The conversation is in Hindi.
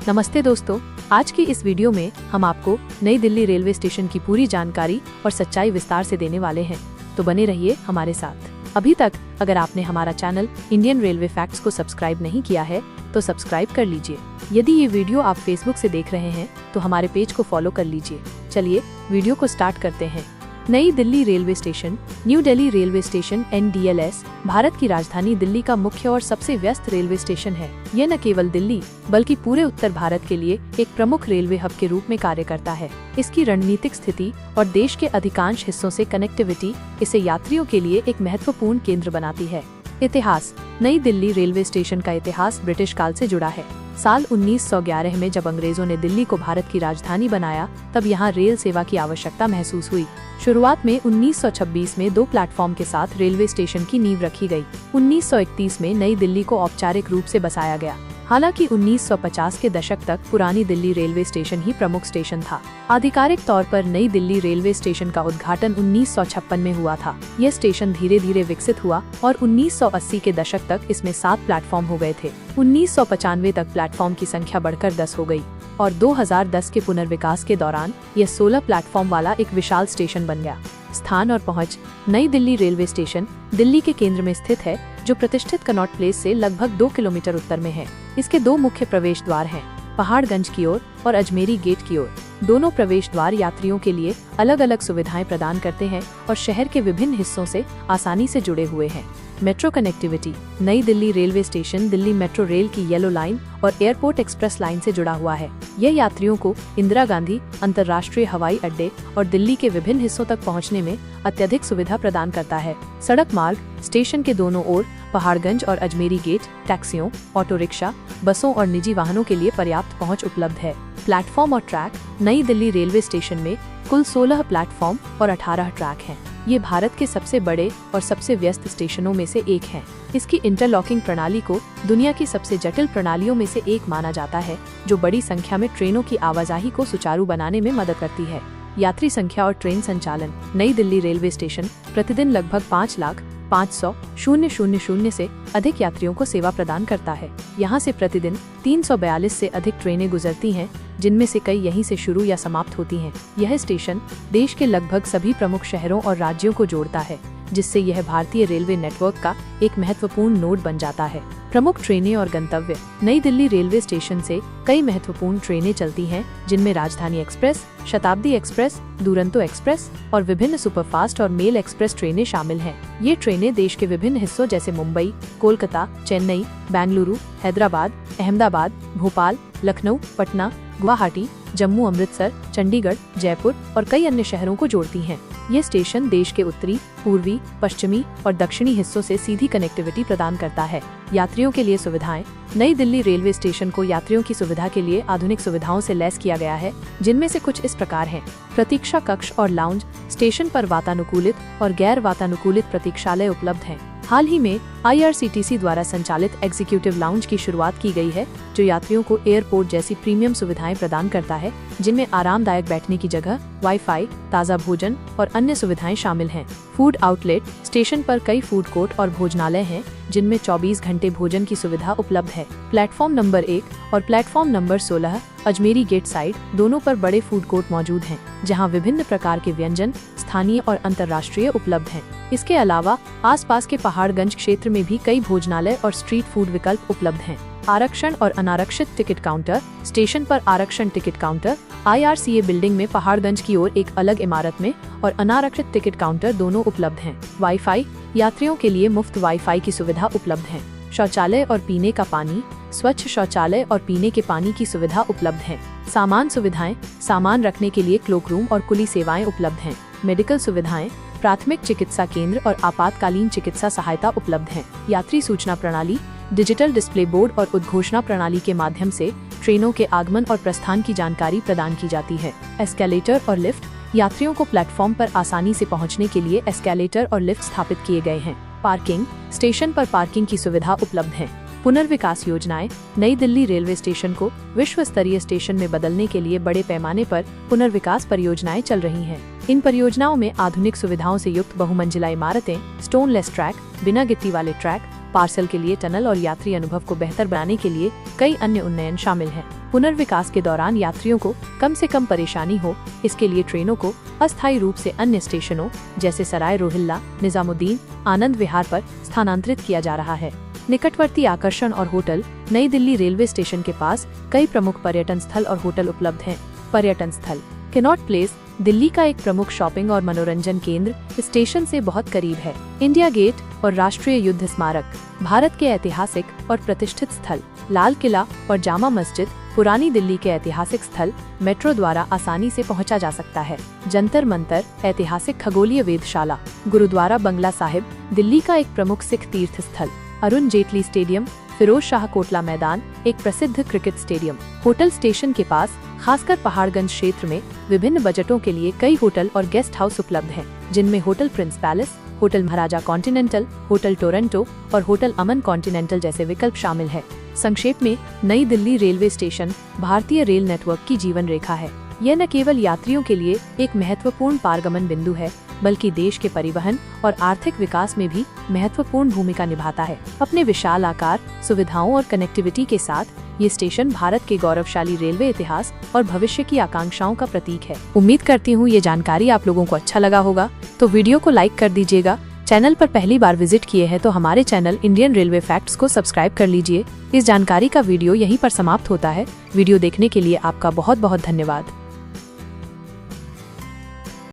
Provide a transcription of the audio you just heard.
नमस्ते दोस्तों, आज की इस वीडियो में हम आपको नई दिल्ली रेलवे स्टेशन की पूरी जानकारी और सच्चाई विस्तार से देने वाले हैं, तो बने रहिए हमारे साथ। अभी तक अगर आपने हमारा चैनल इंडियन रेलवे फैक्ट्स को सब्सक्राइब नहीं किया है तो सब्सक्राइब कर लीजिए। यदि ये वीडियो आप फेसबुक से देख रहे हैं तो हमारे पेज को फॉलो कर लीजिए। चलिए वीडियो को स्टार्ट करते हैं। नई Delhi railway station, new Delhi railway station NDLS Bharat की राजधानी दिल्ली का मुख्य और सबसे व्यस्त रेलवे स्टेशन है। यह न केवल दिल्ली बल्कि पूरे उत्तर भारत के लिए एक प्रमुख रेलवे हब के रूप में कार्य करता है। इसकी रणनीतिक स्थिति और देश के अधिकांश हिस्सों से कनेक्टिविटी इसे यात्रियों के लिए एक महत्वपूर्ण केंद्र बनाती है। इतिहास। नई दिल्ली रेलवे स्टेशन का इतिहास ब्रिटिश काल से जुड़ा है। साल 1911 में जब अंग्रेजों ने दिल्ली को भारत की राजधानी बनाया, तब यहाँ रेल सेवा की आवश्यकता महसूस हुई। शुरुआत में 1926 में 2 प्लेटफॉर्म के साथ रेलवे स्टेशन की नींव रखी गई। 1931 में नई दिल्ली को औपचारिक रूप से बसाया गया। हालांकि 1950 के दशक तक पुरानी दिल्ली रेलवे स्टेशन ही प्रमुख स्टेशन था। आधिकारिक तौर पर नई दिल्ली रेलवे स्टेशन का उद्घाटन 1956 में हुआ था। यह स्टेशन धीरे धीरे विकसित हुआ और 1980 के दशक तक इसमें 7 प्लेटफॉर्म हो गए थे। 1995 तक प्लेटफॉर्म की संख्या बढ़कर 10 हो गई और 2010 के पुनर्विकास के दौरान यह 16 प्लेटफॉर्म वाला एक विशाल स्टेशन बन गया। स्थान और पहुंच। नई दिल्ली रेलवे स्टेशन दिल्ली के केंद्र में स्थित है, जो प्रतिष्ठित कनॉट प्लेस से लगभग 2 किलोमीटर उत्तर में है। इसके 2 मुख्य प्रवेश द्वार हैं, पहाड़गंज की ओर और अजमेरी गेट की ओर। दोनों प्रवेश द्वार यात्रियों के लिए अलग अलग सुविधाएं प्रदान करते हैं और शहर के विभिन्न हिस्सों से आसानी से जुड़े हुए हैं। Metro connectivity. नई Delhi railway station Delhi metro rail की येलो लाइन और एयरपोर्ट एक्सप्रेस लाइन से जुड़ा हुआ है। यह यात्रियों को इंदिरा गांधी अंतर्राष्ट्रीय हवाई अड्डे और दिल्ली के विभिन्न हिस्सों तक पहुंचने में अत्यधिक सुविधा प्रदान करता है। सड़क मार्ग। स्टेशन के दोनों ओर पहाड़गंज और अजमेरी गेट टैक्सियों, ऑटो रिक्शा, बसों और निजी वाहनों के लिए पर्याप्त पहुंच उपलब्ध है। प्लेटफॉर्म और ट्रैक। नई दिल्ली रेलवे स्टेशन में कुल 16 प्लेटफॉर्म और 18 ट्रैक हैं। ये भारत के सबसे बड़े और सबसे व्यस्त स्टेशनों में से एक है। इसकी इंटरलॉकिंग प्रणाली को दुनिया की सबसे जटिल प्रणालियों में से एक माना जाता है, जो बड़ी संख्या में ट्रेनों की आवाजाही को सुचारू बनाने में मदद करती है। यात्री संख्या और ट्रेन संचालन। नई दिल्ली रेलवे स्टेशन प्रतिदिन लगभग 5,05,000 से अधिक यात्रियों को सेवा प्रदान करता है। यहाँ से प्रतिदिन 342 से अधिक ट्रेनें गुजरती हैं, जिनमें से कई यहीं से शुरू या समाप्त होती हैं। यह स्टेशन देश के लगभग सभी प्रमुख शहरों और राज्यों को जोड़ता है, जिससे यह भारतीय रेलवे नेटवर्क का एक महत्वपूर्ण नोड बन जाता है। प्रमुख ट्रेनें और गंतव्य। नई दिल्ली रेलवे स्टेशन से कई महत्वपूर्ण ट्रेनें चलती हैं, जिनमें राजधानी एक्सप्रेस, शताब्दी एक्सप्रेस, दुरंतो एक्सप्रेस और विभिन्न सुपरफास्ट और मेल एक्सप्रेस ट्रेनें शामिल हैं। ये ट्रेनें देश के विभिन्न हिस्सों जैसे मुंबई, कोलकाता, चेन्नई, बेंगलुरु, हैदराबाद, अहमदाबाद, भोपाल, लखनऊ, पटना, गुवाहाटी, जम्मू, अमृतसर, चंडीगढ़, जयपुर और कई अन्य शहरों को जोड़ती हैं। ये स्टेशन देश के उत्तरी, पूर्वी, पश्चिमी और दक्षिणी हिस्सों से सीधी कनेक्टिविटी प्रदान करता है। यात्रियों के लिए सुविधाएं। नई दिल्ली रेलवे स्टेशन को यात्रियों की सुविधा के लिए आधुनिक सुविधाओं से लैस किया गया है, जिनमें से कुछ इस प्रकार हैं। प्रतीक्षा कक्ष और लाउंज। स्टेशन पर वातानुकूलित और गैर वातानुकूलित प्रतीक्षालय उपलब्ध हैं। हाल ही में IRCTC द्वारा संचालित एग्जीक्यूटिव लाउंज की शुरुआत की गई है, जो यात्रियों को एयरपोर्ट जैसी प्रीमियम सुविधाएं प्रदान करता है, जिनमें आरामदायक बैठने की जगह, वाईफाई, ताज़ा भोजन और अन्य सुविधाएं शामिल हैं। Food outlet. स्टेशन पर कई फूड कोर्ट और भोजनालय हैं, जिनमें 24 घंटे भोजन की सुविधा उपलब्ध है। प्लेटफॉर्म नंबर 1 और platform number 16 Ajmeri gate side दोनों पर बड़े फूड कोर्ट मौजूद हैं, जहां विभिन्न प्रकार के व्यंजन स्थानीय और अंतर्राष्ट्रीय उपलब्ध हैं। इसके अलावा आसपास के पहाड़गंज क्षेत्र में भी कई भोजनालय और स्ट्रीट फूड विकल्प उपलब्ध हैं। आरक्षण और अनारक्षित टिकट काउंटर। स्टेशन पर आरक्षण टिकट काउंटर IRCA बिल्डिंग में पहाड़गंज की ओर एक अलग इमारत में और अनारक्षित टिकट काउंटर दोनों उपलब्ध हैं। वाईफाई। यात्रियों के लिए मुफ्त वाईफाई की सुविधा उपलब्ध है। शौचालय और पीने का पानी। स्वच्छ शौचालय और पीने के पानी की सुविधा उपलब्ध है। सामान सुविधाएं। सामान रखने के लिए क्लोक रूम और कुली सेवाएं उपलब्ध हैं। मेडिकल सुविधाएं। प्राथमिक चिकित्सा केंद्र और आपातकालीन चिकित्सा सहायता उपलब्ध है। यात्री सूचना प्रणाली। डिजिटल डिस्प्ले बोर्ड और उद्घोषणा प्रणाली के माध्यम से ट्रेनों के आगमन और प्रस्थान की जानकारी प्रदान की जाती है। एस्केलेटर और लिफ्ट। यात्रियों को प्लेटफॉर्म पर आसानी से पहुंचने के लिए एस्केलेटर और लिफ्ट स्थापित किए गए हैं। पार्किंग। स्टेशन पर पार्किंग की सुविधा उपलब्ध है। पुनर्विकास योजनाएं। नई दिल्ली रेलवे स्टेशन को विश्व स्तरीय स्टेशन में बदलने के लिए बड़े पैमाने पर पुनर्विकास परियोजनाएं चल रही हैं। इन परियोजनाओं में आधुनिक सुविधाओं से युक्त बहुमंजिला इमारतें, स्टोनलेस ट्रैक, बिना गिट्टी वाले ट्रैक, पार्सल के लिए टनल और यात्री अनुभव को बेहतर बनाने के लिए कई अन्य उन्नयन शामिल हैं। पुनर्विकास के दौरान यात्रियों को कम से कम परेशानी हो, इसके लिए ट्रेनों को अस्थायी रूप से अन्य स्टेशनों जैसे सराय रोहिल्ला, निजामुद्दीन, आनंद विहार पर स्थानांतरित किया जा रहा है। निकटवर्ती आकर्षण और होटल। नई दिल्ली रेलवे स्टेशन के पास कई प्रमुख पर्यटन स्थल और होटल उपलब्ध हैं। पर्यटन स्थल। कनॉट प्लेस दिल्ली का एक प्रमुख शॉपिंग और मनोरंजन केंद्र स्टेशन से बहुत करीब है। इंडिया गेट और राष्ट्रीय युद्ध स्मारक। भारत के ऐतिहासिक और प्रतिष्ठित स्थल। लाल किला और जामा मस्जिद पुरानी दिल्ली के ऐतिहासिक स्थल मेट्रो द्वारा आसानी से पहुंचा जा सकता है। जंतर मंतर ऐतिहासिक खगोलीय वेधशाला। गुरुद्वारा बंगला साहिब दिल्ली का एक प्रमुख सिख तीर्थ स्थल। अरुण जेटली स्टेडियम फिरोज शाह कोटला मैदान एक प्रसिद्ध क्रिकेट स्टेडियम। होटल स्टेशन के पास खासकर पहाड़गंज क्षेत्र में विभिन्न बजटों के लिए कई होटल और गेस्ट हाउस उपलब्ध हैं, जिनमें होटल प्रिंस पैलेस, होटल महाराजा कॉन्टिनेंटल, होटल टोरंटो और होटल अमन कॉन्टिनेंटल जैसे विकल्प शामिल है। संक्षेप में, नई दिल्ली रेलवे स्टेशन भारतीय रेल नेटवर्क की जीवन रेखा है। यह न केवल यात्रियों के लिए एक महत्वपूर्ण पारगमन बिंदु है, बल्कि देश के परिवहन और आर्थिक विकास में भी महत्वपूर्ण भूमिका निभाता है। अपने विशाल आकार, सुविधाओं और कनेक्टिविटी के साथ ये स्टेशन भारत के गौरवशाली रेलवे इतिहास और भविष्य की आकांक्षाओं का प्रतीक है। उम्मीद करती हूँ ये जानकारी आप लोगों को अच्छा लगा होगा, तो वीडियो को लाइक कर दीजिएगा। चैनल पर पहली बार विजिट किए हैं तो हमारे चैनल इंडियन रेलवे फैक्ट्स को सब्सक्राइब कर लीजिए। इस जानकारी का वीडियो यहीं पर समाप्त होता है। वीडियो देखने के लिए आपका बहुत बहुत धन्यवाद।